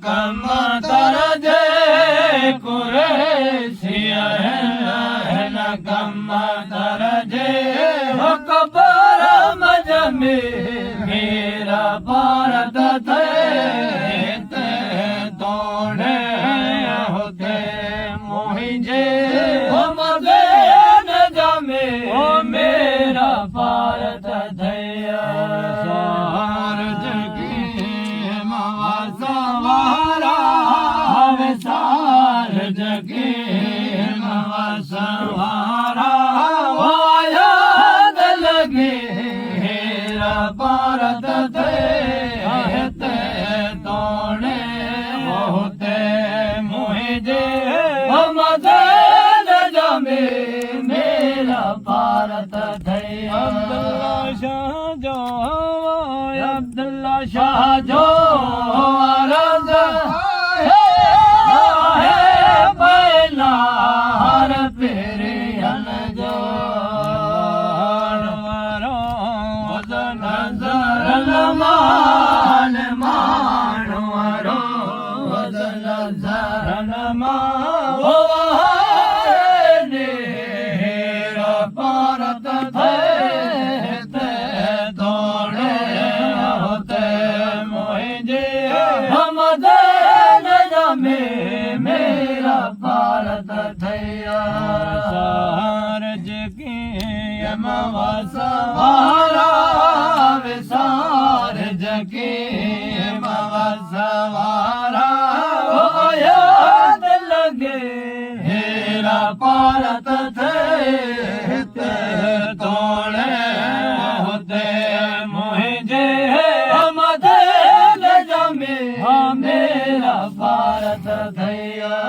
कम दरजे कुरैशिया है कम दरजे कबर मजमे मेरा भारत थे तोड़े होते मोहिजे मदे न जमे मेरा भारत धैया जगे सवारा याद लगे हेरा भारत थे तोड़े होते मुझे हम जमे मेरा भारत थे अब्दुल्ला शाह जो मान मानवरो बदल धरन मारो हेरा भारत थे दौड़े होते मुझे हम जमे मेरा भारत थैया सारज की सवारा विसार जगे सवारा याद लगे हेरा भारत थे तोड़े होते मुझे हम जमे मेरा भारत थैया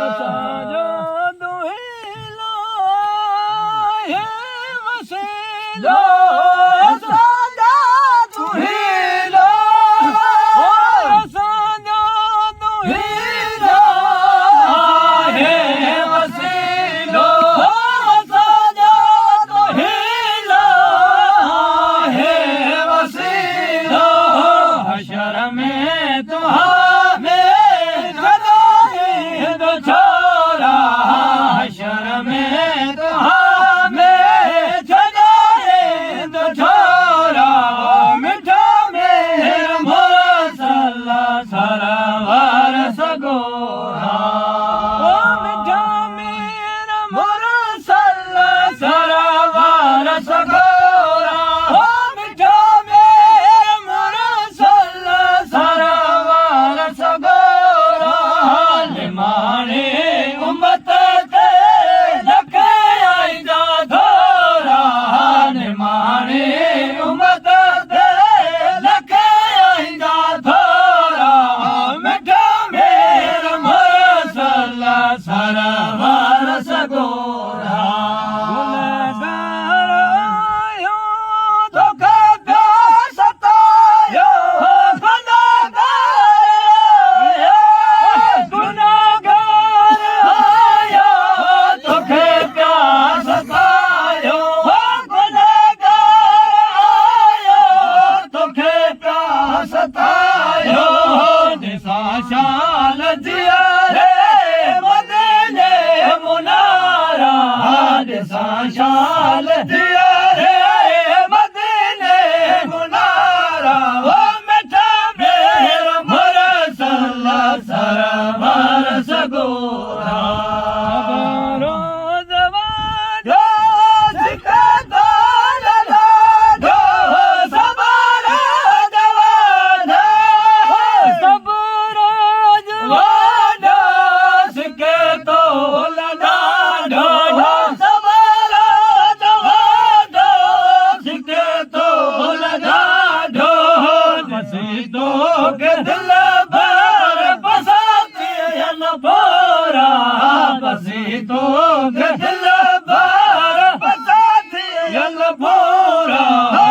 शाल जिया रे मदीने मुनारा शाल जिया रे मदीने मुनारा वो मिठा मेरा मरसला सरा मरस गोरा तो दिल भर बसाती यल भोरा